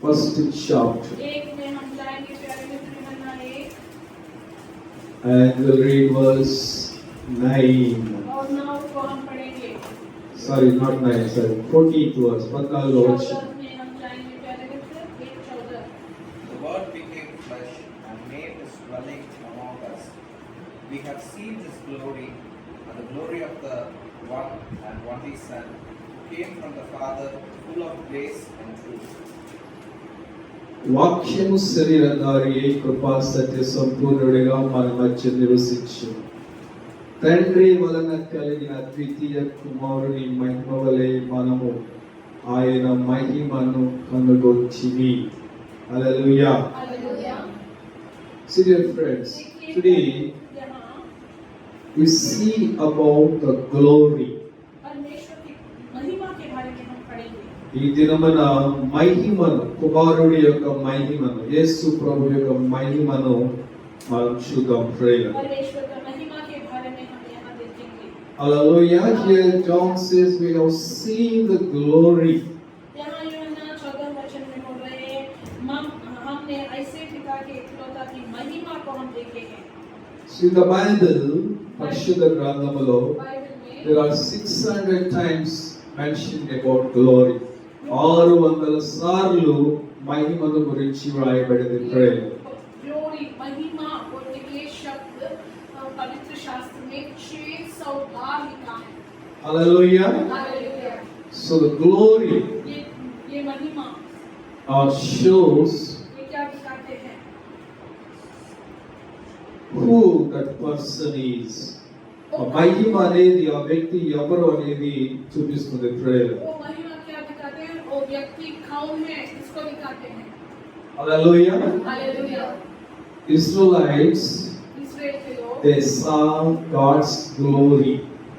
first chapter, एक में हम जाएंगे प्यारे मित्र यूहन्ना 1 and we'll read verse 9. और 9 को हम पढ़ेंगे। Sorry, not 9, sorry, 14th verse. 14 14 में हम जाएंगे प्यारे मित्र 1:14। The Word became flesh and made his dwelling among us. We have seen his glory, and the glory of the one and only Son, who came from the Father, full of grace and truth. వాక్యము శరీరధారి అయి కృపా సత్య సంపూర్ణుడిగా మన మధ్య నివసించు. తండ్రి వలన కలిగిన ద్వితీయ కుమారుని మహిమ వలె మనము ఆయన మహిమను కనుగొంటిమి. హల్లెలూయా. See dear friends, today यहाँ we see about the glory. परमेश्वर की महिमा के बारे में हम पढ़ेंगे। ఈ దినమున మహిమను, కుమారుడి యొక్క మహిమను, యేసు ప్రభు యొక్క మహిమను మనం చూద్దాం. ప్రేయర్. परमेश्वर का महिमा के बारे में हम यहाँ देखेंगे। Hallelujah. Here John says we have seen the glory. यहाँ यूहन्ना 14 वचन में बोल रहे हैं, हमने ऐसे पिता के इकलौता की महिमा को हम देखे हैं। See the Bible, పరిశుద్ధ గ్రంథములో बाइबल में there are 600 times mentioned about glory. 600 సార్లు మహిమను గురించి వ్రాయబడింది. ప్రేయర్. ग्लोरी महिमा बोलने के लिए शब्द पवित्र शास्त्र में 600 बार लिखा है। Hallelujah. Hallelujah. So the glory ये महिमा shows ये क्या दिखाते हैं? who that person is. ఆ మహిమ అనేది ఆ వ్యక్తి ఎవరు అనేది చూపిస్తుంది. ప్రేయర్. वो महिमा क्या दिखाते हैं? वो व्यक्ति कौन है इसको दिखाते हैं। Hallelujah. हालेलुया। Israelites, इस्राएल के लोग they saw God's glory.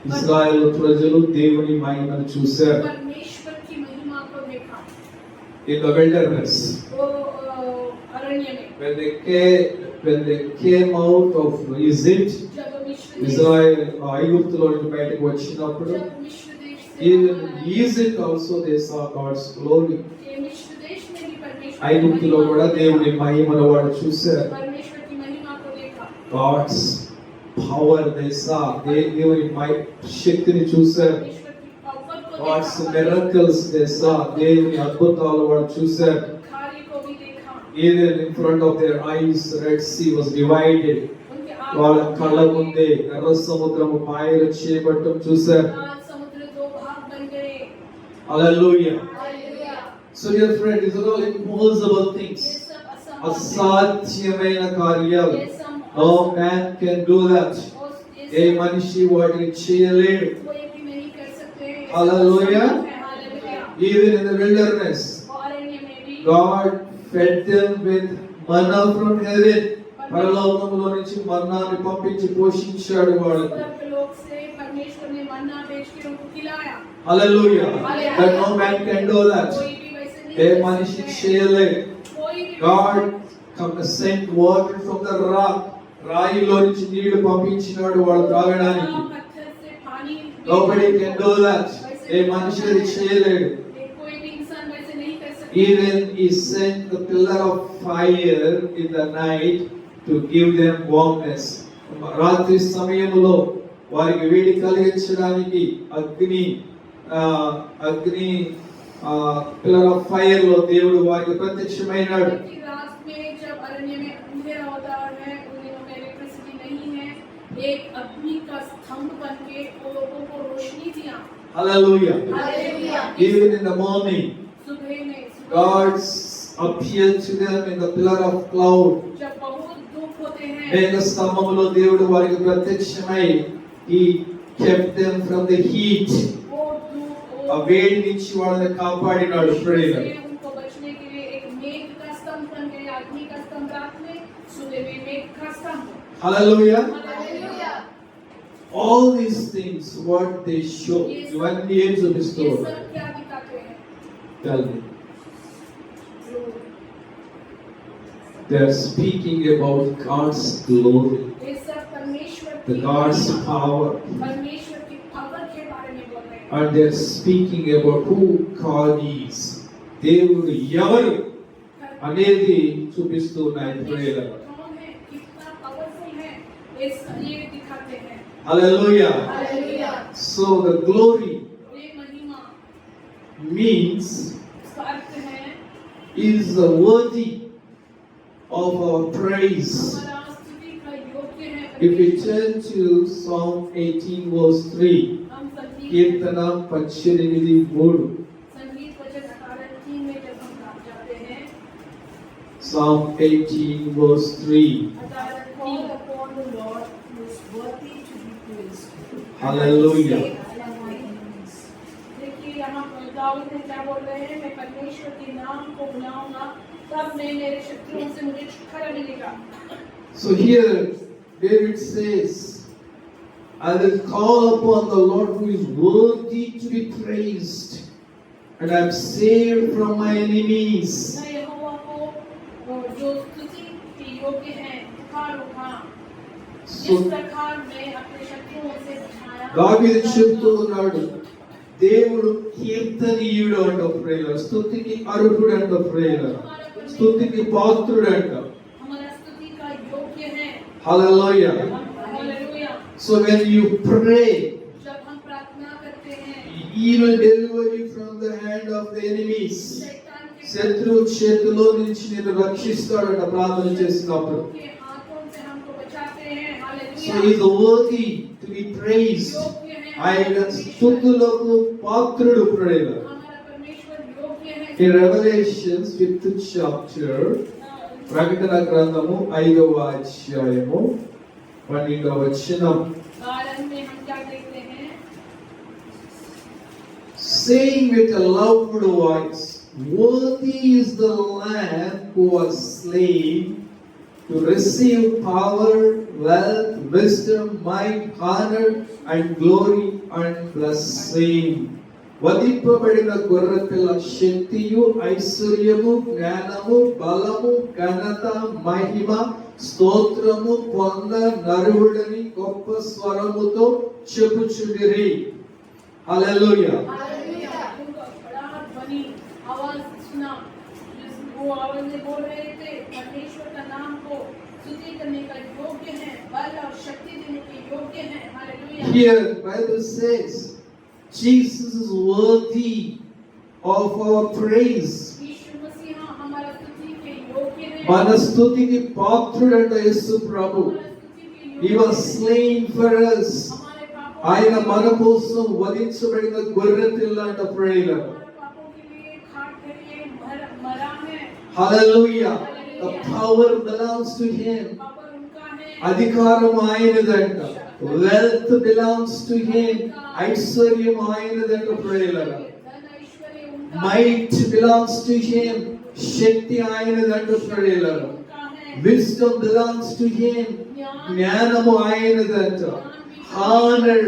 ఇశ్రాయేలు ప్రజలు దేవుని మహిమను చూశారు. परमेश्वर की महिमा को देखा In the wilderness, वो अरण्य में when they came out of Egypt, जब मिस्र ఇజ్రాయెల్ ఐగుప్తులో నుండి బయటకు వచ్చినప్పుడు, जब मिस्र देश से even in Egypt also they saw God's glory. ये मिस्र देश में भी परमेश्वर ఐగుప్తులో కూడా దేవుని మహిమను వాడు చూశారు. परमेश्वर की महिमा को देखा। God's power they saw. దేవుని శక్తిని చూశారు. परमेश्वर की पावर को God's देखा। miracles they saw. దేవుని అద్భుతాలు వాడు చూశారు. कार्य को भी देखा। Even in front of their eyes, Red Sea was divided. उनके వాళ్ళ आंखों కళ్ళ ముందే ఎర్ర సముద్రము పాయలు చేయబడటం చూశారు. लाल समुद्र दो भाग बन गए। Hallelujah. Hallelujah. So dear friend, these are all impossible ये things. सब అసాధ్యమైన కార్యాలు. ये सब No man can do that. ఏ మనిషి వాటిని చేయలేడు. कोई भी नहीं कर सकते। Hallelujah. Hallelujah. Even in the wilderness, और अरण्य में भी God fed them with manna from heaven. పరలోకములో నుంచి మన్నాని పంపించి పోషించాడు వాళ్ళకి. स्वर्ग लोक से परमेश्वर ने मन्ना भेज के उनको खिलाया। Hallelujah. But no man can do that. कोई भी वैसे नहीं ఏ कर మనిషి सकते। చేయలేడు. कोई भी God sent water from the rock. రాయిలో నుంచి నీళ్లు పంపించినాడు వాళ్ళు త్రాగడానికి. पत्थर से पानी Nobody can do that. ఏ మనిషి అది చేయలేడు. कोई भी इंसान वैसे नहीं कर सकता। Even he sent the pillar of fire in the night to give them warmness. రాత్రి సమయంలో వారికి వేడి కలిగించడానికి అగ్ని పిల్లర్ ఆఫ్ ఫైర్ లో దేవుడు వారికి ప్రత్యక్షమైనాడు. रात में जब अरण्य में अंधेरा होता है, उन दिनों में इलेक्ट्रिसिटी नहीं है, एक अग्नि का स्तंभ बनके वो लोगों को रोशनी दिया। Hallelujah. Hallelujah. Even in the morning, सुबह में God appeared to them in the pillar of cloud. जब बहुत दुख होते हैं, మేఘ స్తంభములో దేవుడు వారికి ప్రత్యక్షమై he kept them from the heat. वो दुख ఆ వేడి నుంచి వాళ్ళని కాపాడినాడు. ప్రేయర్. उनको बचने के लिए एक मेघ का स्तंभ बन गया। अग्नि का स्तंभ रात में, सुबह में मेघ का स्तंभ। Hallelujah. Hallelujah. All these things what they show. When the age of the ये story. सब क्या दिखाते हैं? Tell me. They are speaking about God's glory, ये सब परमेश्वर the की God's महिमा, power, परमेश्वर की पावर के बारे में बोल रहे हैं। and they are speaking about who God is. దేవుడు ఎవరు అనేది చూపిస్తూ ఉన్నాయి ప్రేయర్. कौन है, कितना पावरफुल है, ये दिखाते हैं. Hallelujah. Hallelujah. So the glory ये महिमा means इसका अर्थ है is the worthy of our praise. हमारा स्तुति का योग्य है. If we turn to Psalm 18 verse 3, हम संगीत కీర్తన 18:3, संगीत वचन 18 में जब हम जाते हैं, Psalm 18 verse 3. 18 Call upon the Lord who is worthy to be praised. Hallelujah. I am my enemies. देखिए यहाँ दाऊद ने क्या बोल रहे हैं, मैं परमेश्वर के नाम को बुलाऊंगा तब मैं मेरे शत्रुओं से मुझे छुटकारा मिलेगा. So here David says, I will call upon the Lord who is worthy to be praised, and I am saved from my enemies. मैं यहोवा को जो स्तुति के योग्य है पुकारूंगा. इस So प्रकार मैं अपने शत्रुओं से बचाया. దావీదు చెప్తూ ఉన్నాడు, దేవుడు కీర్తనీయుడు అంట ప్రేయర్, స్తుతికి అర్హుడు అంట ప్రేయర్, స్తుతికి పాత్రుడు అంట. हमारा स्तुति का योग्य है. Hallelujah. Hallelujah. So when you pray, जब हम प्रार्थना करते हैं, He will deliver you from the hand of the enemies. शैतान के శత్రు చేతిలో నుంచి నేను రక్షిస్తాడట ప్రార్థన చేసినప్పుడు. के हाथों से हमको बचाते हैं. So hallelujah. he is worthy to be praised. योग्य है ఆయన స్తుతులకు పాత్రుడు ప్రేయర్. हमारा परमेश्वर योग्य है. In Revelation 5th chapter, ప్రకటన గ్రంథము 5వ అధ్యాయము 12వ వచనం, कारण में हम क्या देखते हैं, saying with a loud voice, worthy is the Lamb who was slain to receive power, wealth, wisdom, might, honor, and glory and blessing. వధింపబడిన గొర్రెపిల్ల శక్తియు, ఐశ్వర్యము, జ్ఞానము, బలము, ఘనత, మహిమ, స్తోత్రము పొంద నరుడని గొప్ప స్వరముతో చెప్పుచుండిరి. హల్లెలూయా. हालेलुया. उनको बड़ा ध्वनि आवाज सुना, वो आवाज में बोल रहे थे, परमेश्वर का नाम को स्तुति करने का योग्य है, बल और शक्ति देने के योग्य है. Hallelujah. Here Bible says Jesus is worthy of our praise. यीशु मसीह हमारा स्तुति के योग्य है. మన స్తుతికి పాత్రుడంట యేసు ప్రభు. हमारा स्तुति के He योग्य was है. slain for us. हमारे पापों ఆయన మన కోసం వధించబడిన గొర్రె పిల్ల అంట ప్రేయర్. हमारे पापों के लिए खाट के लिए मरा है. Hallelujah. The power belongs to him. Power उनका है. అధికారం ఆయనదంట. Wealth belongs to him. ఐశ్వర్యం ఆయనదంట ప్రేయర్. धन ऐश्वर्य उनका Might belongs to him. శక్తి ఆయనదంట ప్రేయర్. उनका है. Wisdom belongs to him. ज्ञान జ్ఞానము ఆయనదంట. Honor,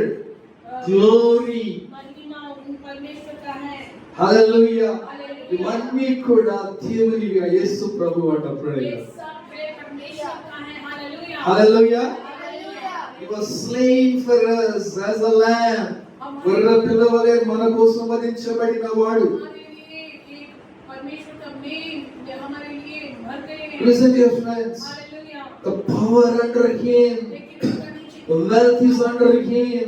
glory, महिमा उन परमेश्वर का है. hallelujah. हालेलुया. ఇవన్నీ కూడా దేవునివిగా యేసు ప్రభు అంట ये ప్రేయర్. सब है परमेश्वर का है. Hallelujah. Hallelujah. Hallelujah. He was slain for us as a lamb. గొర్రె పిల్లవలే మన కోసం వధించబడిన వాడు. हमारे लिए एक परमेश्वर का मेल ये हमारे लिए मर गए हैं. Listen dear friends. Hallelujah. The power under him. लेकिन उनका नीचे The wealth is under him.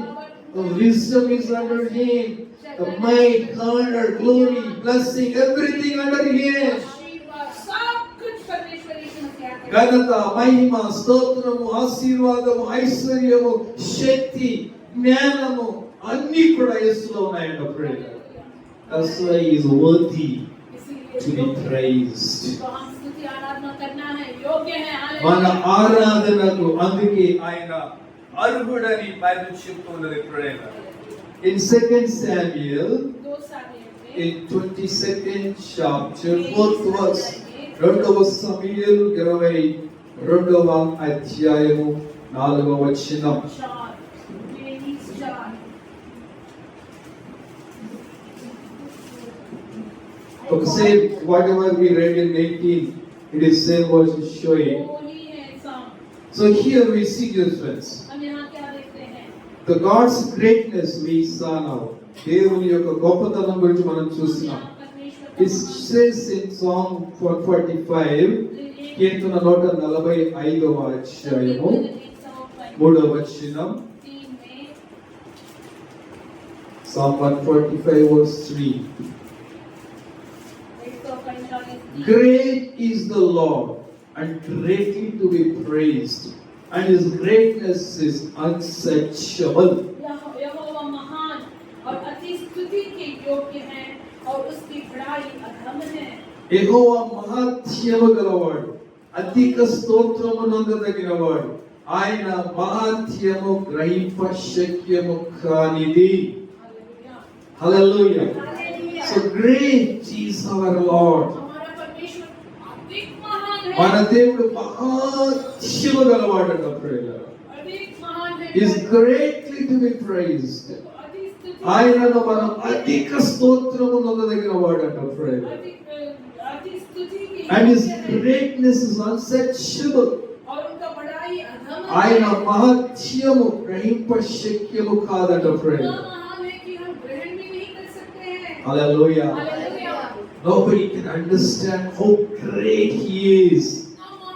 The wisdom is under him. The might, honor, glory, blessing, everything under him. आशीर्वाद सब कुछ परमेश्वर यीशु मसीह के ఘనత, మహిమ, స్తోత్రము, ఆశీర్వాదము, ఐశ్వర్యము, శక్తి, జ్ఞానము అన్ని కూడా యేసులో ఉన్నాయంట prayer. That's why he is worthy to be praised. तो हम स्तुति आराधना करना है, योग्य है. మన हालेलुया. ఆరాధనకు అందుకే ఆయన అర్హుడని బైబిల్ చెప్తున్నది ప్రేయర్. In 2 Samuel 2 सामुएल में in 22nd chapter 4th verse, రెండవ సమూయేలు 22వ అధ్యాయము 4వ వచనం. 4. Okay, same whatever we read in 18, it is same verse is showing. Holi है साम. So here we see difference. हम यहाँ क्या देखते हैं? The God's greatness we saw now. దేవుని యొక్క గొప్పతనం గురించి మనం हम చూస్తున్నాం. यहाँ परमेश्वर It says in Psalm 45, కీర్తన 145వ అధ్యాయము 3వ వచనం. Psalm 145 verse 3. Great is the Lord and greatly to be praised, and his greatness is unsearchable. यहोवा महान और अति स्तुति के योग्य है और उसकी बड़ाई अधम है. యెహోవా మహాత్యము గలవాడు, అధిక స్తోత్రము నొందదగినవాడు. ఆయన మహాత్యము గ్రహింప శక్యము కానిది. Hallelujah. So great is our Lord. हमारा परमेश्वर अधिक महान है. మన దేవుడు మహాత్యము గలవాడట. अधिक महान है. Is greatly to be praised. अति स्तुति. ఆయనను మనం అధిక స్తోత్రము నొందదగిన వాడట. अति स्तुति की And his योग्य है. greatness is unsearchable. और उनका बड़ाई अधम ఆయన है. మహత్యము గ్రహింప శక్యము కాదట. इतना महान है कि हम ग्रहण भी नहीं कर सकते हैं. Hallelujah. Hallelujah. Nobody can understand how great he is.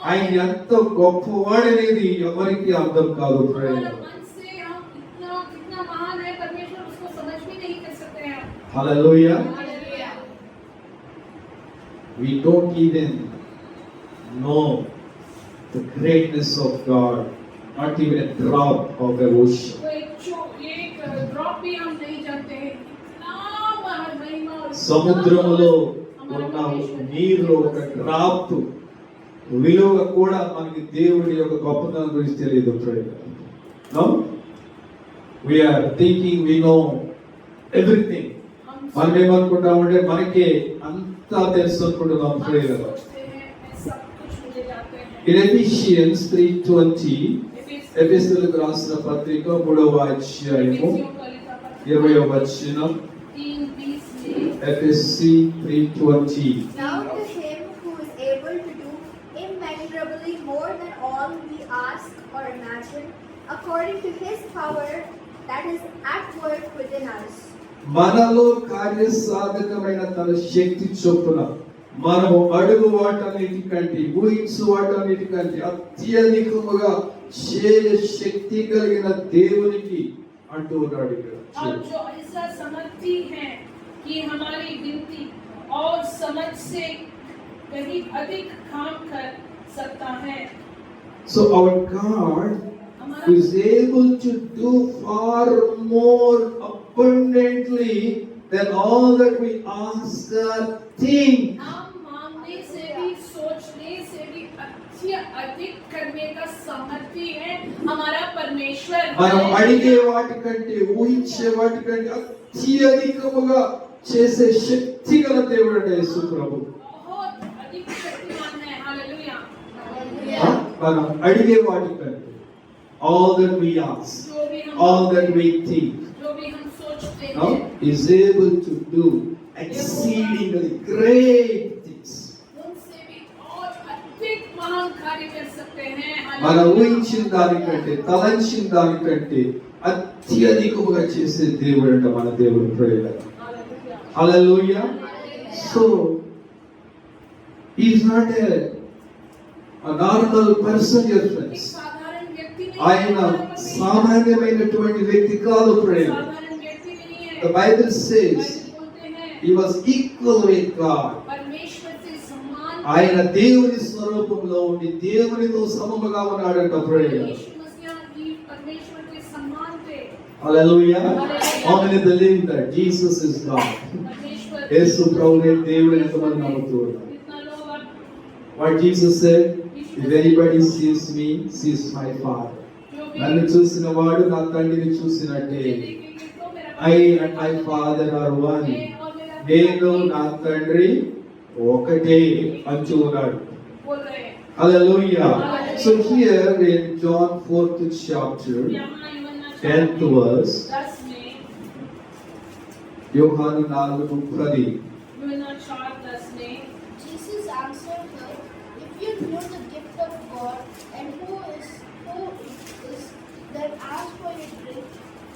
ఆయన ఎంత గొప్పవాడనేది ఎవరికి అర్థం కాదు. हमारा मन से हम इतना कितना महान है परमेश्वर उसको समझ भी नहीं कर सकते हैं. Hallelujah. Hallelujah. We don't even know the greatness of God, not even a drop of the ocean. तो एक ड्रॉप भी हम नहीं जानते हैं. इतना महान महिमा और इतना సముద్రములో हमारा ఉన్న परमेश्वर है. నీరు ఒక డ్రాప్ విలువ కూడా మనకి దేవుడి యొక్క గొప్పతనం గురించి తెలియదు. No? We are thinking we know everything. మనం ఏమనుకుంటామంటే మనకి అంతా తెలుసు అనుకుంటున్నాం. हम सोचते हैं मैं सब कुछ मुझे जानते हैं. In Ephesians 3:20, ఎఫెసీయులకు రాసిన పత్రిక 3వ అధ్యాయము 20వ వచనం. 3:20 में ఎఫెసీ 3:20. Now to him who is able to do immeasurably more than all we ask or imagine, according to his power that is at work within us. మనలో కార్యసాధకమైన తన శక్తి చొప్పున మనము అడుగు వాటన్నిటికంటే ఊహించు వాటన్నిటికంటే అత్యధికముగా చేయ శక్తి కలిగిన దేవునికి అంటూ ఉన్నాడు ఇక్కడ. और जो ऐसा समर्थी है कि हमारी गिनती और समझ से कहीं अधिक काम कर सकता है. So our God हमारा is able to do far more abundantly than all that we ask or think. हम मांगने से भी सोचने से भी अधिक करने का समर्थी है हमारा परमेश्वर. మనం అడిగే వాటికంటే ఊహించే వాటికంటే అత్యధికముగా చేసే శక్తి గల దేవుడు అంటే యేసు ప్రభు. बहुत अधिक शक्तिमान है. हालेलुया. మనం అడిగే వాటికంటే all that we ask, जो भी हम all that we think, जो भी हम सोचते no, हैं is able to do exceedingly great things. उनसे भी और अधिक महान कार्य कर सकते हैं. మనం ఊహించిన దానికంటే తలంచిన దానికంటే అత్యధికముగా చేసే దేవుడు అంట మన దేవుడు. ప్రేరణ. Hallelujah. Hallelujah. So he is not a normal person, your एक friends. साधारण व्यक्ति नहीं ఆయన है. हमारा परमेश्वर సామాన్యమైనటువంటి వ్యక్తి కాదు. ప్రేమ. साधारण व्यक्ति नहीं है. The Bible says बाइबल बोलते हैं he was equal with God. परमेश्वर से समान ఆయన దేవుని స్వరూపంలో ఉండి దేవునితో సమముగా ఉన్నాడంట. ప్రేమ. यीशु मसीह भी परमेश्वर के समान थे. Hallelujah. How many believe that Jesus is God? परमेश्वर యేసు ప్రభువే దేవుడు ఎంతమంది నమ్ముతున్నారు? कितना लोग अब What Jesus said, if anybody sees me, sees my Father. जो भी నన్ను చూసిన వాడు నా తండ్రిని చూసినట్టే. मुझे देखेंगे तो मेरा I and my Father are one. मैं और मेरा నేను నా తండ్రి ఒకటే అంటూ ఉన్నాడు. बोल रहे हैं. Hallelujah. So here in John 4th chapter, यहाँ यूहन्ना 10th verse, 10 में యోహాను 4:30. यूहन्ना 4:10 में Jesus answered her, if you knew the gift of God and who it is that asks for your drink,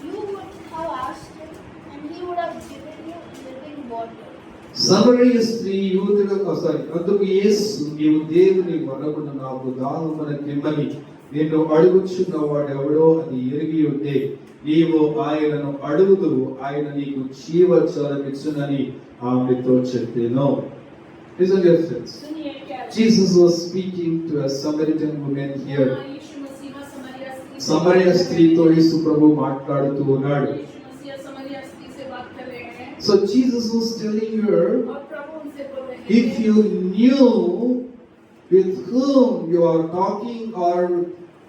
you would have asked him and he would have given you living water. సమరయ స్త్రీ యూదులకు అందుకు యేసు నీవు దేవుని వరమున నాకు దాహమున కిమ్మని నిన్ను అడుగుచున్న వాడెవడో అది ఎరిగి ఉంటే నీవు ఆయనను అడుగుదు ఆయన నీకు జీవజలమిచ్చునని ఆమెతో చెప్పెను. Isn't it, friends? सुनिए क्या है? Jesus was speaking to a Samaritan woman here. हाँ, यीशु मसीह समरिया स्त्री से సమరయ बात कर స్త్రీతో रहे हैं। యేసు ప్రభు మాట్లాడుతూ ఉన్నాడు. यीशु मसीह समरिया स्त्री से बात कर रहे हैं So Jesus was telling her, और प्रभु उनसे बोल रहे हैं if you knew with whom you are talking or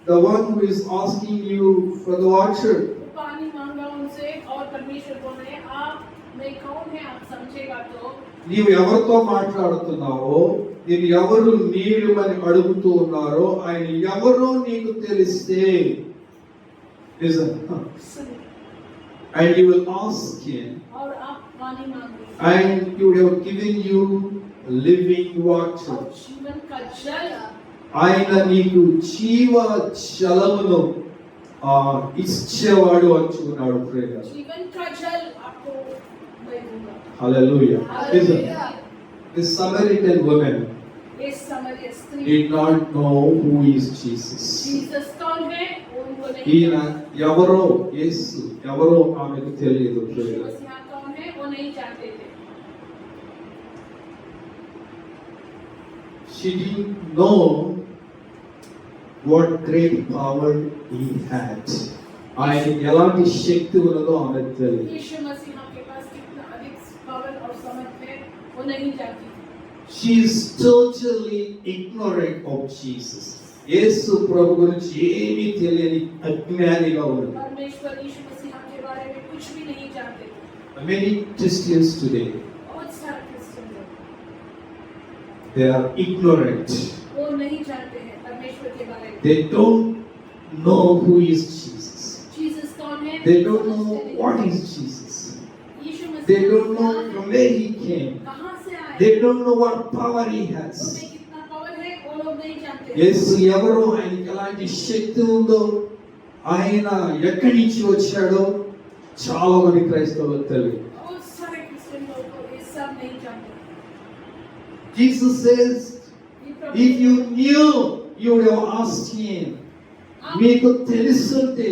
the one who is asking you for the water, पानी मांगा उनसे और परमेश्वर बोल रहे हैं आप मैं कौन है आप समझेगा तो నీవు ఎవరితో మాట్లాడుతున్నావో నేను ఎవరు నీళ్ళమని అడుగుతూ ఉన్నారో ఆయన ఎవరో నీకు తెలిస్తే सुनिए and you will ask him और आप पानी मांगे and he would have given you living water. और जीवन का जल ఆయన నీకు జీవ జలమును ఇచ్చేవాడు అంటున్నాడు. ప్రేయర్ जीवन का जल आपको मैं दूंगा హల్లెలూయా. हालेलुया। This Samaritan woman इस समरिया स्त्री did not know who is Jesus. Jesus कौन है वो उनको नहीं ఈయన ఎవరో యేసు ఎవరో ఆమెకు తెలియదు. यीशु ప్రేయర్ मसीह कौन है वो नहीं जानते थे she didn't know what great power he had. ఆయన ఎలాంటి శక్తి ఉన్నదో ఆమెకు తెలియదు. यीशु मसीह के पास कितना अधिक पावर और समझ है वो नहीं जानती She is totally ignorant of Jesus. యేసు ప్రభు గురించి ఏమీ తెలియని అజ్ఞానిగా ఉంది. परमेश्वर यीशु मसीह के बारे में कुछ भी नहीं जानते थे Many Christians today, बहुत सारे क्रिश्चियन लोग they are ignorant. वो नहीं जानते हैं परमेश्वर के बारे में They don't know who is Jesus. Jesus कौन है They don't know समझते नहीं। what is Jesus. Yeshu Masih They don't know कौन है? from where he came. कहाँ से आए They don't know what power he उनमें has. कितना पावर है वो लोग नहीं जानते యేసు ఎవరో ఆయనకి ఎలాంటి శక్తి ఉందో ఆయన ఎక్కడి నుంచి వచ్చాడో చాలా మంది క్రైస్తవులకు తెలియదు. बहुत सारे क्रिश्चियन लोग को ये सब नहीं जानते Jesus says, ये प्रभु if you knew, you would have asked him. నీకు తెలుసుంటే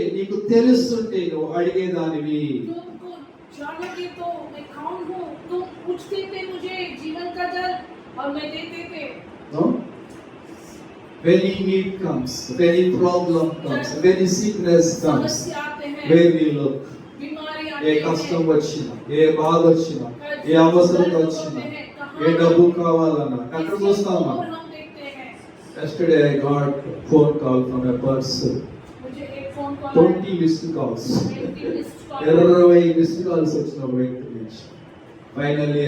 నువ్వు అడిగేదానివి. तुमको जानोगे तो मैं कौन हूँ तुम पूछते थे मुझे जीवन का जल और मैं देते थे No? When any need comes, when any problem comes, when any sickness comes, समस्या आते हैं where we look, बीमारी ఏ आते కష్టం हैं వచ్చినా, ఏ బాధ వచ్చినా, ఏ అవసరం వచ్చినా, ఏ డబ్బు కావాలన్నా ఎక్కడ చూస్తామా? और हम देखते हैं Yesterday I got a phone call from a person, मुझे एक phone call 20 missed calls. 20 missed call 20 missed calls వచ్చినప్పుడు finally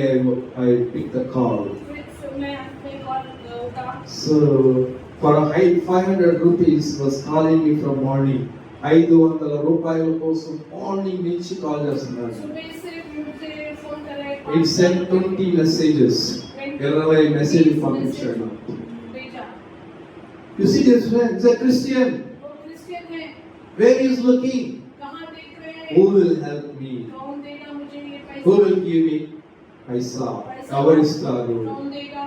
I picked the call. फिर मैं अपने कॉल उठा So for a high 500 rupees was calling me from morning. 500 రూపాయల కోసం morning నుంచి కాల్ చేస్తున్నాడు. सुबह से मुझे फोन कर रहे He sent 20 messages. 20 మెసేజ్ పంపించాడు. भेजा You see this friend, he's a Christian. वो क्रिश्चियन है Where he is looking? कहाँ देख रहे Who हैं will help me? कौन देगा मुझे ये Who पैसा will give me? पैसा. ఎవరిస్తారు? कौन देगा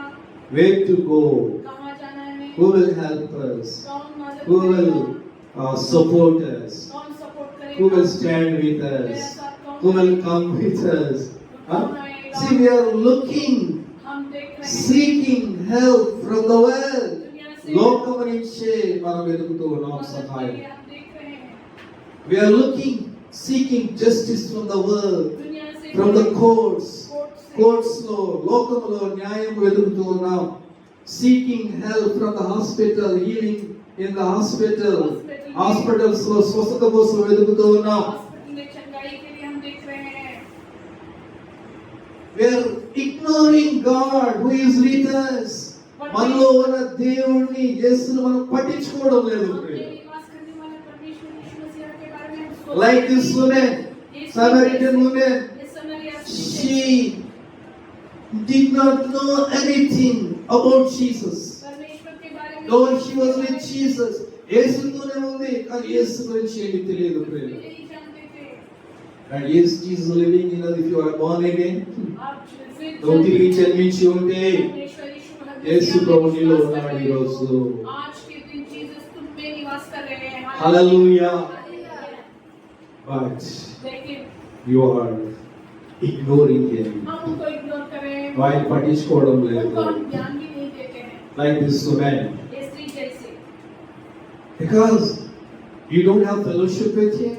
Where to go? कहाँ जाना है Who will help us? कौन मदद Who करेगा will support us? कौन सपोर्ट करेगा Who will stand with मेरे us? साथ कौन Who will है? come with us? Huh? कौन आएगा? See, we are looking, हम देख रहे हैं seeking help from the world. दुनिया से లోకము నుంచే మనం వెతుకుతూ ఉన్నాం मदद సహాయం. के लिए हम देख रहे हैं We are looking, seeking justice from the world, दुनिया से from the courts. कोर्ट से Courts లో లోకములో న్యాయం వెతుకుతూ ఉన్నాం. Seeking help from the hospital, healing in the hospital. Hospitals లో స్వస్థత కోసం వెతుకుతూ ఉన్నాం. हॉस्पिटल में चंगाई के लिए हम देख रहे हैं We are ignoring God who is with us. మనలో ఉన్న దేవుణ్ణి యేసుని మనం పట్టించుకోవడం లేదు. हमने निवास करने वाले परमेश्वर यीशु मसीह के बारे में हम सोचते Like हैं। this woman, Samaritan woman, इस समरिया स्त्री से she did not know anything about Jesus. परमेश्वर के बारे में Though she was with Jesus, యేసుతోనే ఉంది కానీ యేసు గురించి ఏమీ తెలియదు. कुछ भी नहीं जानते थे And is Jesus living in us if you are born again? आप with నువ్వు తిరిగి జన్మించి ఉంటే परमेश्वर यीशु मसीह యేసు में ప్రభు నీలో विश्वास ఉన్నాడు कर ఈ रहे हो। రోజు. आज के दिन जीसस तुम में निवास कर रहे हैं। హల్లెలూయా. हालेलुया। But लेकिन you are ignoring him. हम उनको इग्नोर करें, ఆయన పట్టించుకోవడం उनको లేదు. हम ध्यान भी नहीं देते हैं। Like this woman. ये स्त्री जैसे Because you don't have fellowship with him,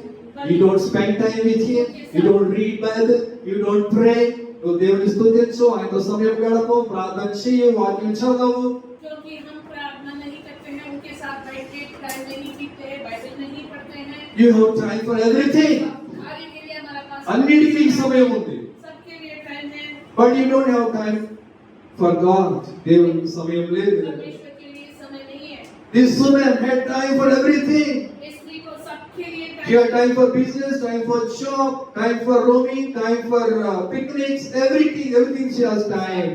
you don't spend time with him, you don't read Bible, you don't pray. నువ్వు దేవుని స్తుతించు, ఆయనతో సమయం గడపు, ప్రార్థన చెయ్యి, వాక్యం చదవు. क्योंकि हम प्रार्थना नहीं करते हैं, उनके साथ बैठ के टाइम नहीं पीते हैं, बाइबल नहीं पढ़ते हैं। You have time for everything. कार्य के लिए हमारा पास అన్నిటికీ నీకు సమయం ఉంది. सबके लिए टाइम है, But you don't have time for God. దేవునికి సమయం లేదు. परमेश्वर के लिए समय नहीं है। This woman had time for everything. इस स्त्री को सबके लिए She had time for business, time for job, time for roaming, time for picnics, everything she has time.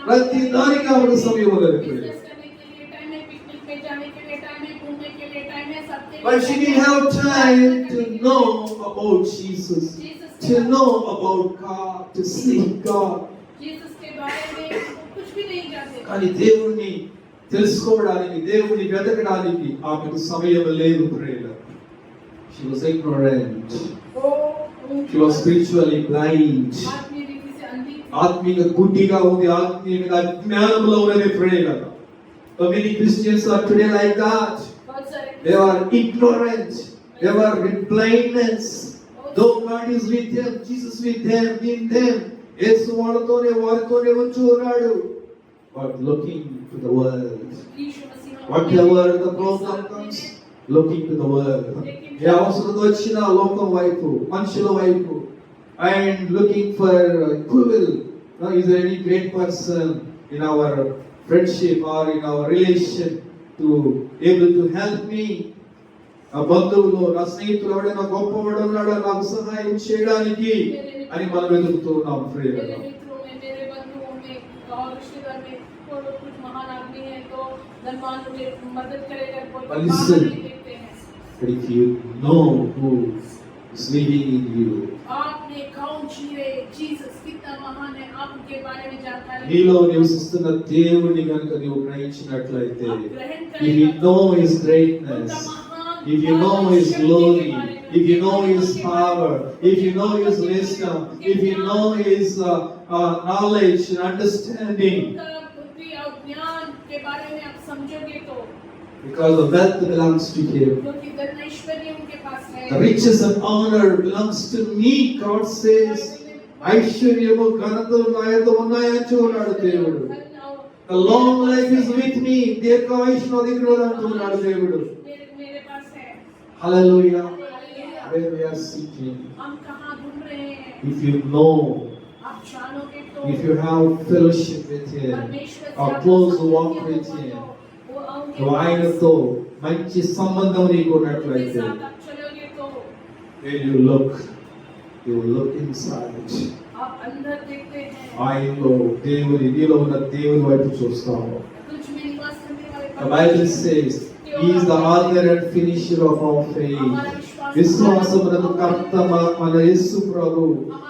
ప్రతి దానికి ఆమెకు సమయం ఉన్నది. बिजनेस करने के लिए टाइम है, पिकनिक पे जाने के लिए टाइम है, घूमने के लिए टाइम है, सबके लिए But she didn't have time to know about Jesus, to know about God, to seek God. Jesus के बारे में कुछ भी नहीं जानते। కానీ దేవుణ్ణి తెలుసుకోవడానికి, దేవుణ్ణి వెతకడానికి ఆమెకు సమయం లేదు. ప్రియులారా. She was ignorant. वो She was spiritually blind. आत्मीय रीति से अंधी थी। ఆత్మీయ గుడ్డిగా ఉంది, ఆత్మీయ జ్ఞానంలో ఉన్నది. ప్రియులారా. So many Christians are today like that. बहुत सारे They are ignorant. They are in blindness. Though God is with them, Jesus with them, in them. యేసు వారితోనే ఉంచి ఉన్నాడు. But looking to the world. Yeshu Masih Whatever the problem comes, looking to the world. ఏ అవసరం వచ్చినా లోకం వైపు, మనుషుల వైపు. And looking for who will. Now, is there any great person in our friendship or in our relation to able to help me? నా బంధువులు, నా స్నేహితులు ఎవడైనా గొప్పవాడు ఉన్నాడా నాకు సహాయం చేయడానికి అని మనం వెతుకుతూ ఉన్నాం. मेरे ప్రియులారా. मित्रों में, मेरे बंधुओं में और रिश्तेदार में कोई कुछ महान आदमी है तो धनवान मुझे मदद करेगा, कोई But बाहर listen. नहीं देखते हैं। But if you know who is living in you, आपने कौन जीवे, जीसस कितना महान है, आप उनके बारे में जानकारी నీలో నివసిస్తున్న దేవుని కనుక నీవు గ్రహించినట్లయితే, आप ग्रहण if you करेगा know His उनका greatness, महान if you know His शक्ति के glory, बारे में, if you know His उनके बारे में, power, if you know His wisdom, if you know His knowledge and understanding, उनका बुद्धि और ज्ञान के बारे में आप समझोगे तो, because the wealth belongs to Him. क्योंकि धन ऐश्वर्य उनके पास है। The riches and honor belongs to me, God says. ఐశ్వర్యము ఘనతలు నా యొద్ద ఉన్నాయని చూన్నాడు దేవుడు. The long life is with me. దీర్ఘాయుష్ను అధికుడు అంటున్నాడు దేవుడు. मेरे पास है। Hallelujah. Hallelujah. Where we are seeking. हम कहाँ ढूंढ रहे हैं? If you know, आप जानोगे तो, if you have fellowship with Him, परमेश्वर से or आप close संबंध walk किया with होगा Him, तो, वो उनके నువ్వు पास, ఆయనతో మంచి సంబంధం నీకు उनके ఉన్నట్లయితే, साथ आप चलोगे तो when you look inside. आप अंदर देखते हैं। ఆయనలో దేవుని, నీలో ఉన్న దేవుని వైపు చూస్తాము. तुझ में निवास करने वाले The Bible says, He is the author and finisher of our faith. हमारा विश्वास విశ్వాసమునకు కర్త మన యేసు ప్రభు,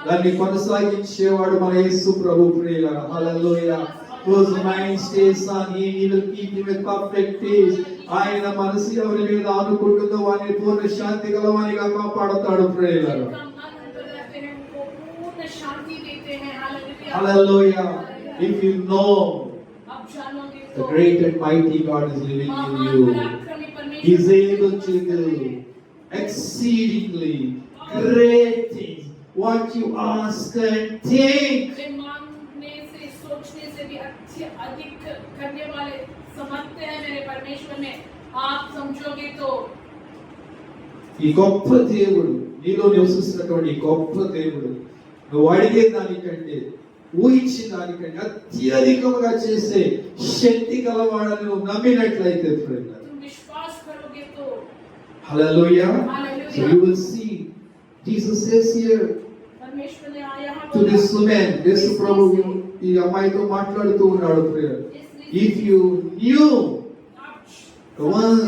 దాన్ని కొనసాగించేవాడు మన యేసు ప్రభు. ప్రియులారా, హల్లెలూయా. Whose mind stays on Him, He will keep him with perfect peace. ఆయన మనసు ఎవరి మీద ఆనుకుంటుందో వారిని పూర్ణ శాంతి గలవానిగా కాపాడుతాడు. ప్రియులారా, जिनका मन अंदर रहते हैं उनको पूर्ण शांति देते हैं। Hallelujah. hallelujah. If you know आप जानोगे the तो, great and mighty God is living in महान you, पराक्रमी परमेश्वर He is able to do exceedingly great things, what you ask and think. वे मांगने से, सोचने से भी अधिक करने वाले समर्थ हैं मेरे परमेश्वर में। आप समझोगे तो, ఈ గొప్ప దేవుడు, నీలో నివసిస్తున్నటువంటి ఈ గొప్ప దేవుడు, నువ్వు అడిగే దానికంటే, ఊహించిన దానికంటే అత్యధికముగా చేసే శక్తి గలవాడని నువ్వు నమ్మినట్లయితే, ప్రియులారా, तुम विश्वास करोगे तो, hallelujah. Hallelujah. So you will see Jesus says here परमेश्वर ने आया है to this woman, యేసు ప్రభు ఈ అమ్మాయితో మాట్లాడుతూ ఉన్నాడు. ప్రియులారా, if you knew the one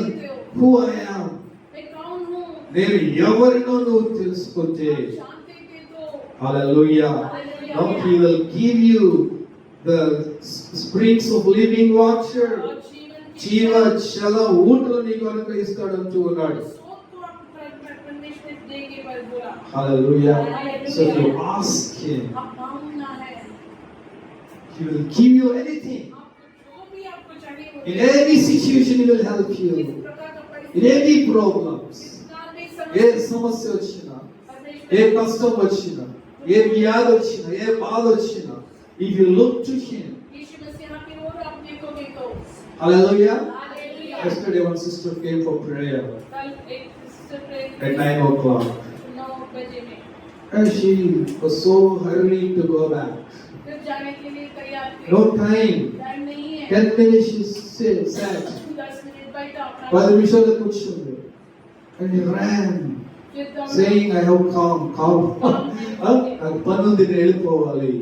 who I am, मैं कौन हूँ, నేను ఎవరినో నువ్వు తెలుసుకుంటే, जानते थे तो, హల్లెలూయా. Hallelujah. No, He will give you the springs of living water. और जीवन की జీవ జల ఊటలు నీకు అనుగ్రహిస్తాడు అంటూ ఉన్నాడు. सोच को आपको परमेश्वर देंगे पर बोला Hallelujah. So you ask Him, आप मांगना है He will give you anything. आपको जो भी आपको चाहिए वो In any situation, He will help इस you. प्रकार का In परिस्थिति any problems. जितना भी ఏ समस्या సమస్య వచ్చినా, परमेश्वर ఏ కష్టం వచ్చినా, ఏ వ్యాధి వచ్చినా, ఏ బాధ వచ్చినా, if you look to Him. यीशु मसीह की ओर आप देखोगे तो Hallelujah. Hallelujah Yesterday one sister came for prayer कल एक सिस्टर प्रेयर at 9 o'clock. 9 बजे में And she was so hurrying to go back. फिर जाने के लिए तैयार थे No time. टाइम नहीं है 10 minutes she sat. 10 मिनट बैठा अपना 10 నిమిషాలు కూర్చుంది. And he ran, फिर दौड़ा saying, I have come. నాకు పని ఉంది, నేను వెళ్ళిపోవాలి.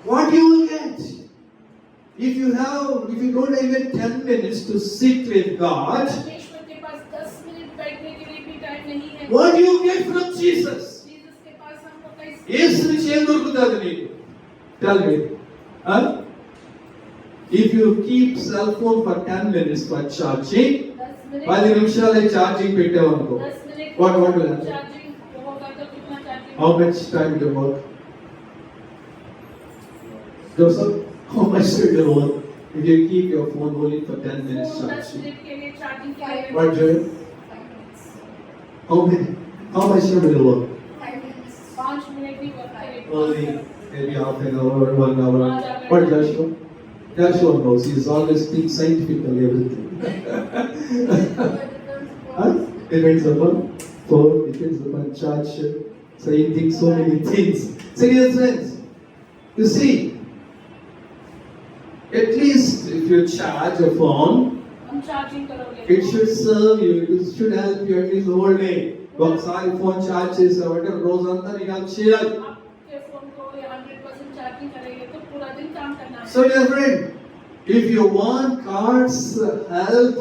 What you will get? If you don't even 10 minutes to sit with God, परमेश्वर के पास 10 मिनट बैठने के लिए भी टाइम नहीं है what do you get from Jesus? Jesus के पास हमको कैसे యేసు నుంచి ఏం దొరుకుతుంది నీకు? Tell me. Huh? If you keep cell phone for 10 minutes for charging, 10 10 నిమిషాలే ఛార్జింగ్ పెట్టావనుకో. 10 minute What will happen? Charging होगा तो कितना charging How much time it will work? Joseph, how much it will work if you keep your phone only for 10 minutes 10 charging? Minute के लिए charging के लिए What, Joel? How much it will work? 5 minute he work करेगा Only maybe half an hour, 1 hour. What, Joshua? Joshua knows. He's always think scientifically everything. Huh? Depends upon phone, depends upon charger. So he thinks so many things. So dear friends, you see, at least if you charge a phone, हम charging करोगे it should serve you, it should help you at least the whole day. ఒకసారి phone charge చేసావంటే రోజంతా నీకు help చేయాలి. आपके phone को 100% charging करेंगे तो पूरा दिन काम करना है So dear friend, if you want God's help,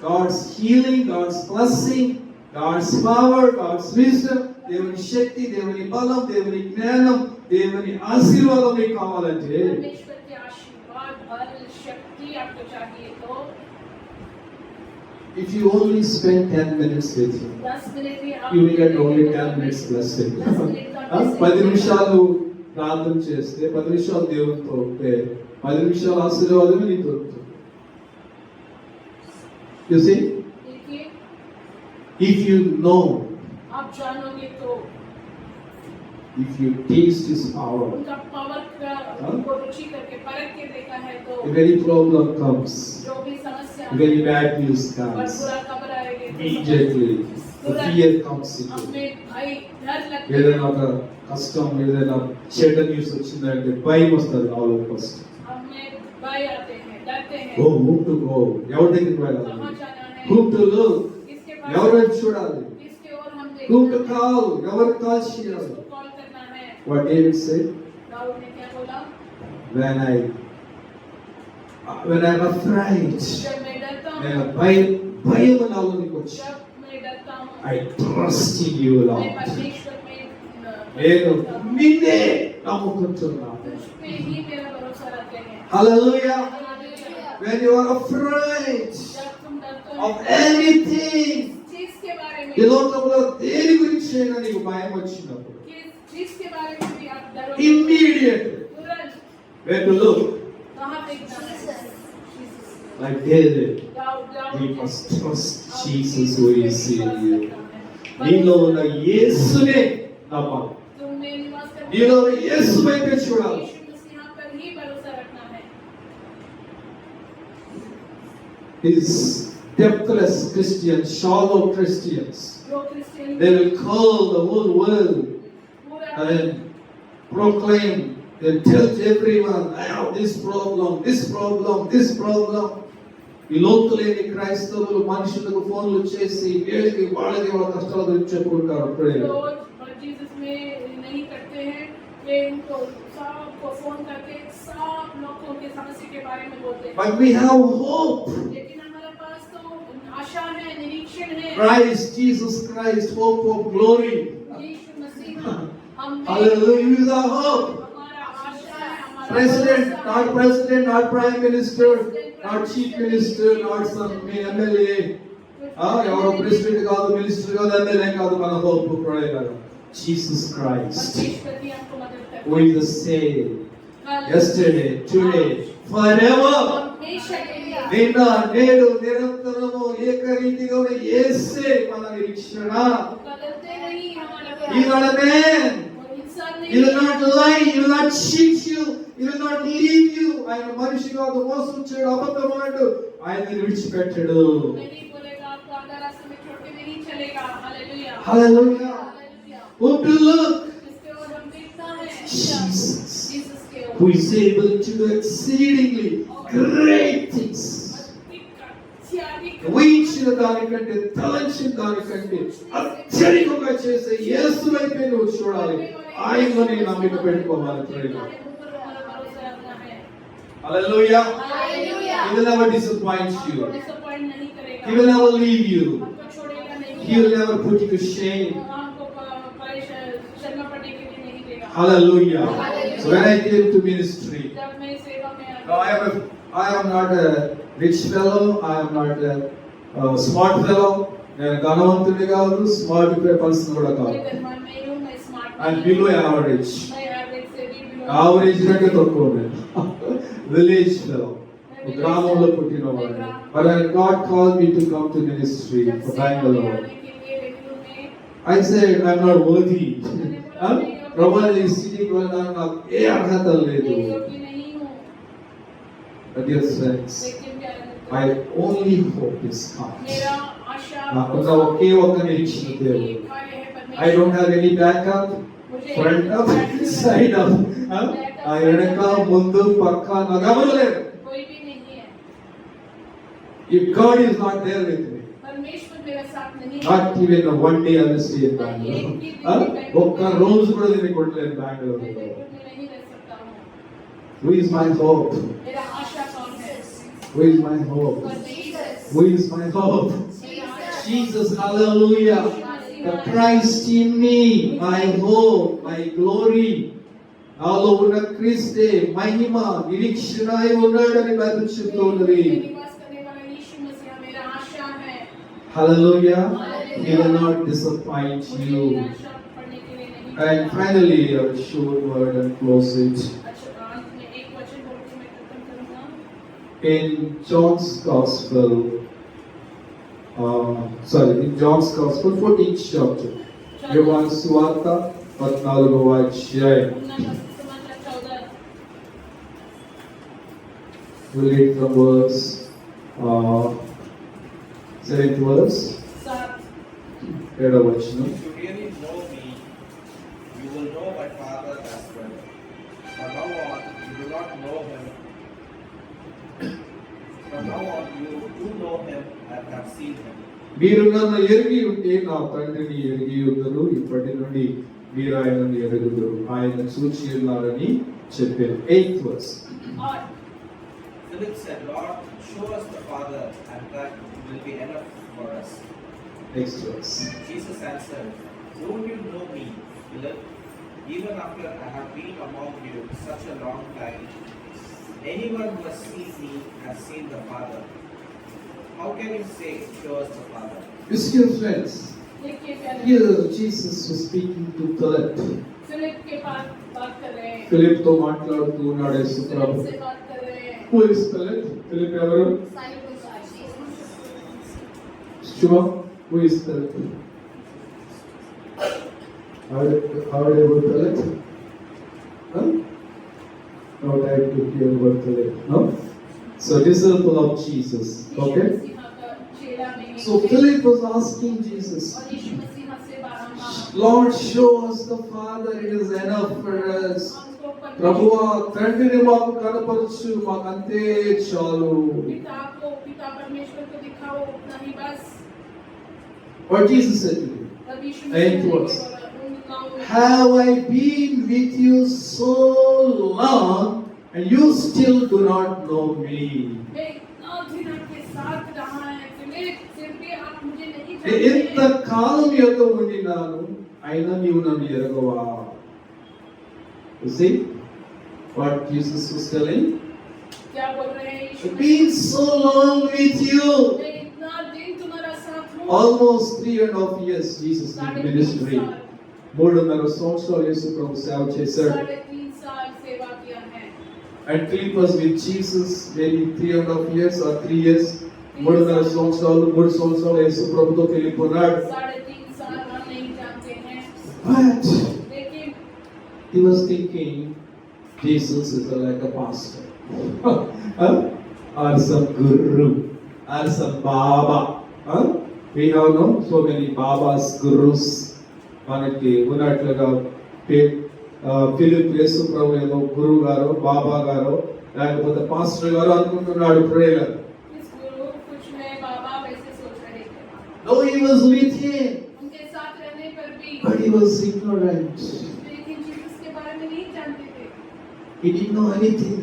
God's healing, God's blessing, God's power, God's wisdom, దేవుని శక్తి, దేవుని బలం, దేవుని జ్ఞానం, దేవుని ఆశీర్వాదం నీకు కావాలంటే परमेश्वर के आशीर्वाद बल शक्ति आपको चाहिए तो if you only spend 10 minutes with Him, 10 minute ही आप you will get only 10 minutes blessing. 10 నిమిషాలు ప్రార్థన చేస్తే 10 నిమిషాలు దేవునితో ఉంటే 10 నిమిషాల ఆశీర్వాదమే నీకు దొరుకుతుంది. You see, देखिए if you know, आप जानोगे तो if you taste His power, उनका पावर का उनको रुचि करके परख के देखा है तो if any problem comes, जो भी समस्या if any bad news और comes, बुरा खबर आएगी immediately the fear comes into you. हमें भय डर लगता ఏదైనా ఒక కష్టం, ఏదైనా చెడ్డ న్యూస్ వచ్చిందంటే భయం వస్తుంది నాలో ఫస్ట్. हमें भय आते हैं डरते हैं ఓ whom to go, ఎవరి దగ్గరికి వెళ్ళాలి, कहाँ जाना है whom to look, किसके ఎవరి पास వైపు చూడాలి, किसके ओर हम whom to देखना है call, ఎవరికి కాల్ చేయాలి. किसको कॉल करना है What David said, दाऊद ने क्या बोला when I'm afraid, जब मैं डरता నేను हूँ భయం నాలోనికి వచ్చి जब मैं डरता हूँ I trust in you, मैं Lord. परमेश्वर में నేను నిన్నే నమ్ముకుంటున్నాను. तुझ पे ही मेरा भरोसा रखते हैं Hallelujah. Hallelujah. When you are afraid जब तुम डरते of हो anything, चीज के बारे में ఈ లోకంలో దేని గురించి అయినా నీకు భయం వచ్చినప్పుడు किस चीज के बारे में भी आप डरोगे immediately तुरंत when to look कहाँ देखना है like David, दाऊद we ने must trust आप Jesus यीशु who पे is in विश्वास you. रखना है। నీలో ఉన్న యేసునే నమ్మాలి. तुम में निवास करने నీలో ఉన్న యేసు వైపే చూడాలి. यीशु मसीह पर ही भरोसा रखना है These depthless Christians, shallow Christians, जो Christian they will call the whole world पूरा and proclaim, they tell everyone, I have this problem, this problem, this problem. ఈ లోతు లేని క్రైస్తవులు మనుషులకు ఫోన్లు చేసి వీళ్ళకి వాళ్ళకి వాళ్ళ కష్టాల గురించి చెప్పుకుంటారు. रोज जीसस में नहीं करते हैं ये इनको सबको फोन करके सब लोगों के समस्या के बारे में बोलते हैं But we have hope. लेकिन हमारे पास तो आशा है निरीक्षण है Christ, Jesus Christ, hope of glory. यीशु मसीह हम में Hallelujah. He is our hope. हमारा आशा है, हमारा President, भरोसा not है। president, not prime minister, not chief minister, not some MLA. ఎవరో ప్రెసిడెంట్ కాదు, మినిస్టర్ కాదు, ఎమ్మెల్యే కాదు, మన హోప్ ప్రొవైడర్ జీసస్ క్రైస్ట్. परमेश्वर भी हमको मदद करता Who is the same है। yesterday, today, forever. हमेशा के लिए నిన్న నేడు నిరంతరము ఏకరీతిగా ఉన్న యేసే మన నిరీక్షణ. बदलते नहीं हमारा He is not a man. वो इंसान He will नहीं not lie. He will not cheat you. He will not leave you. ఆయన మనిషి కాదు, మోసం చేయడు, అబద్ధమాడు. ఆయన విడిచిపెట్టడు. नहीं बोलेगा, आपको आधा रास्ते में छोड़ के नहीं चलेगा। Hallelujah Hallelujah. Hallelujah. Who to look? जिसके ओर हम देखता है Jesus. जीसस के ओर Who is able to do exceedingly great things. ఊహించిన దానికంటే, తలంచిన దానికంటే అత్యధికంగా చేసే యేసు వైపే నువ్వు చూడాలి. ఆయనలో నీ నమ్మిక పెట్టుకోవాలి. Hallelujah. Hallelujah. He will never disappoint you. आपको disappoint नहीं करेगा। He will never leave you. आपको छोड़ेगा नहीं। He will never put you to shame. आपको शर्मा पड़ने के लिए नहीं देगा। Hallelujah. Hallelujah. So when I came to ministry, जब मैं सेवा में now I am not a rich fellow. I am not a smart fellow. నేను ధనవంతుడి కాదు, స్మార్ట్ పర్సన్ కూడా मैं కాదు. धनवान नहीं हूँ, मैं स्मार्ट I'm नहीं below हूँ। average. मैं एवरेज से भी below हूँ। యావరేజ్ కంటే తక్కువ నేను. విలేజ్ ఫెలో, గ్రామంలో పుట్టినవాడు. But when God called me to come to ministry जब for सेवा में Bangalore, आने के लिए बेंगलुरु में I said I'm not worthy. ప్రభు ఈ స్థితికి వెళ్ళడానికి నాకు ఏ అర్హత లేదు. मैं योग्य नहीं हूँ, But dear friends, लेकिन प्यारे मित्रों, my only hope is God. मेरा आशा నాకున్న ఒకే ఒక్క నిరీక్షణ దేవుడు. एक कार्य है परमेश्वर। I don't have any backup, मुझे front up, side up. ఆ వెనక ముందు పక్క నాకు ఎవరు లేరు. कोई भी नहीं है। If God is not there with me, परमेश्वर मेरे साथ नहीं है। not even one day I will stay in Bangalore. ఒక్క రోజు కూడా నేను కొట్టలేను मैं బెంగళూరు. बेंगलुरु में नहीं रह सकता हूँ। Who is my hope? मेरा आशा कौन है? Who is my hope? परमेश्वर। Who is my hope? Jesus, hallelujah. The Christ in me, my hope, my glory. నాలో ఉన్న క్రీస్తే మహిమ నిరీక్షణ అయి ఉన్నాడని బైబిల్ చెప్తున్నది. मेरे निवास करने वाला यीशु मसीह मेरा आशा है। Hallelujah. He will not disappoint मुझे you. निराशा पड़ने के लिए नहीं And देगा। finally, I will show word and close it. अच्छा, अंत में एक वचन बोल के मैं खत्म करूंगा। In John's Gospel, in John's Gospel, 14th chapter, యోహాను సువార్త 14వ అధ్యాయం. समाचार 14 We'll read from verse 7th verse, 7। 7వ వచనం. If you really know me, you will know my Father as well. From now on, you do not know him. From now on, you do know him and have seen him. మీరు నన్ను ఎరిగి ఉంటే నా తండ్రిని ఎరిగి ఉందరు. ఇప్పటి నుండి మీరు ఆయనను ఎరుగుదురు. ఆయన చూచి ఉన్నారని చెప్పారు. 8th verse. और Philip said, Lord, show us the Father, and that will be enough for us. Next verse. Jesus answered, don't you know me, Philip? Even after I have been among you such a long time, anyone who has seen me has seen the Father. How can you say, show us the Father? Dear friends, देखिए प्यारे, here Jesus was speaking to Philip. Philip के पास बात कर रहे हैं। Philip తో మాట్లాడుతూ ఉన్నాడు యేసు फिलिप ప్రభు. से बात कर रहे हैं। Who is Philip? ఫిలిప్ ఎవరు? Shiva, who is Philip? How do you Philip? Huh? No time to hear about Philip. No? So disciple of Jesus. Okay? यीशु मसीह का चेला में So Philip was asking Jesus, और यीशु मसीह से बारंबार Lord, show us the Father. It is enough for us. हमको ప్రభువా తండ్రిని మాకు కనపరచు, మాకు అంతే చాలు. पिता परमेश्वर को दिखाओ, उतना ही बस। What Jesus said to him, तब यीशु Eighth मसीह ने verse. बोला, have I been with you so long and you still do not know me? मैं इतना दिन आपके साथ रहा है फिलिप, फिर भी आप मुझे नहीं ఎంత जानते। కాలం యొక్క ఉండినాను అయినా నీవు నన్ను ఎరగవా? You see what Jesus was telling? क्या बोल रहे हैं यीशु I've been so long with you. मैं इतना दिन तुम्हारा साथ हूँ Almost 3.5 years Jesus did 3.5 ministry. साल 3.5 సంవత్సరాలు యేసు ప్రభు సేవ చేశాడు. 3.5 साल सेवा किया है And Philip was with Jesus maybe 3.5 years or 3 years. 3.5 సంవత్సరాలు 3 సంవత్సరాలు యేసు ప్రభుతో ఫిలిప్ ఉన్నాడు. 3.5 साल हम नहीं जानते हैं But लेकिन he was thinking Jesus is like a pastor. Huh? Or some guru or some baba. Huh? We have no so many babas, gurus. మనకి ఉన్నట్లుగా ఫిలిప్ యేసు ప్రభు ఏదో గురువు గారు బాబా గారు లేకపోతే పాస్టర్ గారు అనుకుంటున్నాడు ప్రేయర్. इस गुरु कुछ में बाबा वैसे सोच रहे थे No, he was with him, उनके साथ रहने पर भी but he was ignorant. लेकिन जीसस के बारे में नहीं जानते थे He didn't know anything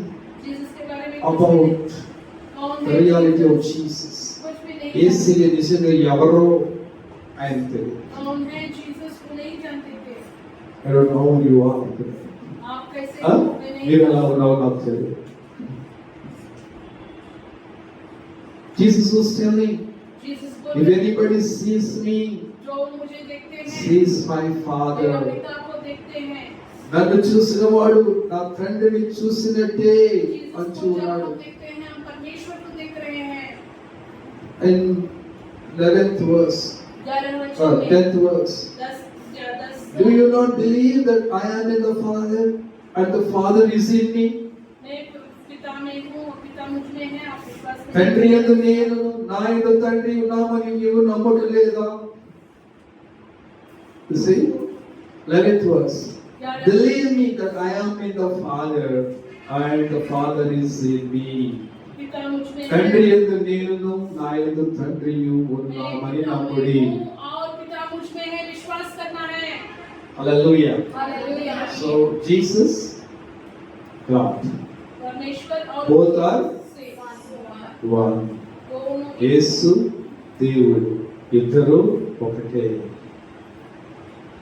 Jesus के बारे में about कौन the है reality of Jesus. कुछ भी नहीं యేసుని నిజంగా ఎవరో ఆయన తెలియదు. कौन है जीसस को नहीं जानते थे I don't know who you are. आप कैसे Huh? मैं नहीं మీరు ఎలా ఉన్నారో నాకు తెలియదు. Jesus was telling, जीसस को if anybody sees me, जो मुझे देखते हैं sees my मेरे Father. पिता को देखते हैं నన్ను చూసిన వాడు నా తండ్రిని చూసినట్టే जीसस అంటూ को जब ఉన్నాడు. हम देखते हैं हम परमेश्वर को देख रहे हैं And 11th verse, 11 or वचन में 10th verse. 10 Do you not believe that I am in the Father and the Father is in me? मैं पिता में हूँ पिता मुझ में है आप विश्वास नहीं తండ్రి करते? యందు నేను నా యందు తండ్రి ఉన్నామని నీవు నమ్మటం లేదా? You see? 11th verse. Believe me that I am in the Father and the Father is in me. पिता मुझ में है తండ్రి యందు నేనును నా యందు తండ్రియు मैं ఉన్నామని पिता నమ్ముడి. में हूँ और पिता मुझ में है विश्वास करना है Hallelujah. Hallelujah So Jesus, God, परमेश्वर और both are से one. दोनों యేసు దేవుడు ఇద్దరు ఒకటే.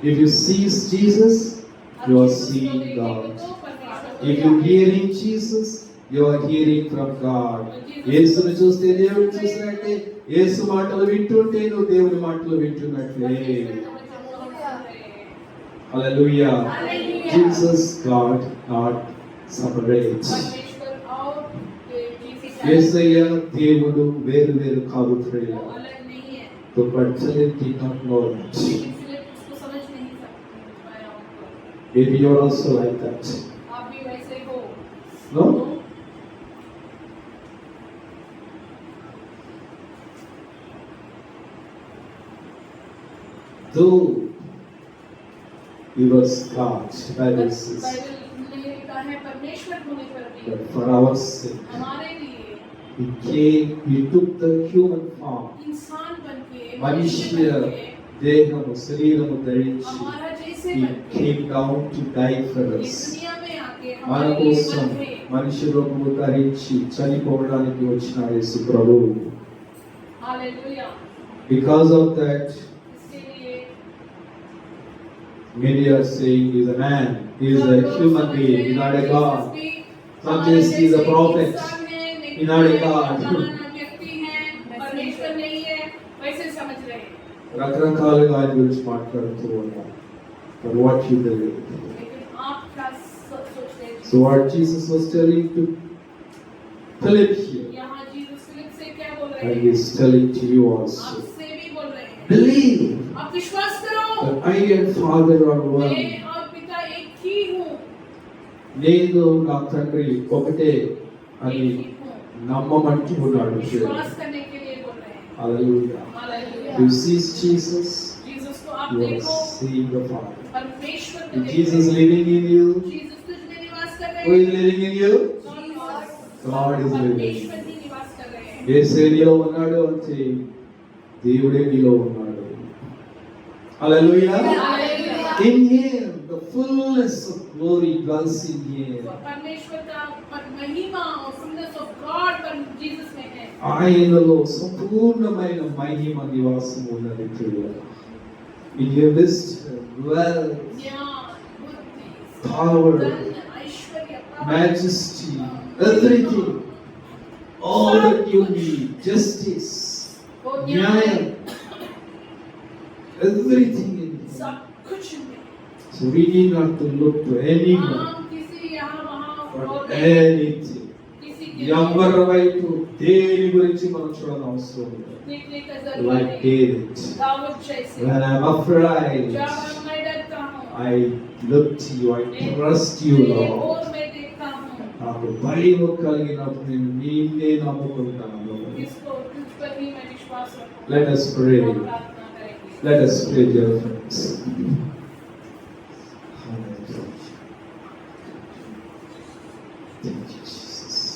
If you see Jesus, you are seeing God. If you hearing Jesus, you are hearing from God. యేసును చూస్తే దేవుడు చూసినట్టే, యేసు మాటలు వింటుంటే నువ్వు దేవుని మాటలు వింటున్నట్లే. Hallelujah. Hallelujah. Jesus, God, not separate. परमेश्वर और जीसस యేసయ్య దేవుడు వేరు వేరు కాదు ప్రియ. वो अलग नहीं है So but Philip did not know that. लेकिन फिलिप उसको समझ नहीं पाया उनको Maybe you are also like that. आप भी वैसे हो No? Though he was God, Bible says, Bible ने लिखा है परमेश्वर होने पर भी but for our sake, हमारे लिए he came, he took the human form, इंसान बनके मनुष्य बन के, దేహము శరీరము ధరించి, हमारा जैसे he बनके came down to die for इस us. दुनिया में आके మన हमारे लिए కోసం बन गए మనిషి రూపము ధరించి చనిపోవడానికి వచ్చిన యేసు ప్రభువు. हालेलुया Because of that, इसके लिए many are saying he is a man, he is a human being, he is not a God. Some say he is a prophet, he is not a God. व्यक्ति है परमेश्वर नहीं है वैसे समझ रहे हैं రకరకాలుగా ఆయన గురించి మాట్లాడుతూ ఉన్నారు. But what you believe? लेकिन आप क्या सोच रहे हैं So what Jesus was telling to Philip here, यहाँ जीसस फिलिप से क्या बोल रहे and हैं he is telling to you also. आपसे भी बोल रहे हैं Believe आप विश्वास करो that I and Father are one. मैं और पिता एक ही हूँ నేను నా తండ్రి ఒకటే అని एक ही हूँ నమ్మమంటూ ఉన్నాడు. विश्वास करने के लिए बोल रहे हैं Hallelujah. Hallelujah You see Jesus, Jesus को आप you are देखो seeing the Father. परमेश्वर को Is देखो Jesus living in you? Jesus तुझ में निवास कर Who रहे is हैं living in you? God is living. परमेश्वर ही निवास कर रहे हैं యేసే నీలో ఉన్నాడు అంటే దేవుడే నీలో ఉన్నాడు. Hallelujah. Hallelujah. In him the fullness of glory dwells in him. परमेश्वर का महिमा और fullness of God पर जीसस में है ఆయనలో సంపూర్ణమైన మహిమ నివాసము ఉన్నది ప్రియుల. In your wisdom, wealth, ज्ञान बुद्धि power, धन majesty, everything, all that you need, justice, वो न्याय nyayam, everything in you. सब कुछ में So we need not to look to anyone हम किसी यहाँ वहाँ for और anything. किसी के ఎవరి వైపు దేని గురించి మనం చూడడం అవసరం లేదు. देखने का Like जरूरत नहीं David, दाऊद जैसे when I'm afraid, जब मैं डरता हूँ I look to you, I trust you, तेरी Lord. ओर मैं देखता हूँ నాకు భయం కలిగినప్పుడు నేను నిన్నే నమ్ముకుంటాను. इसको तुझ पर ही मैं विश्वास रखूँ Let us pray. हम प्रार्थना करेंगे Let us pray, dear friends.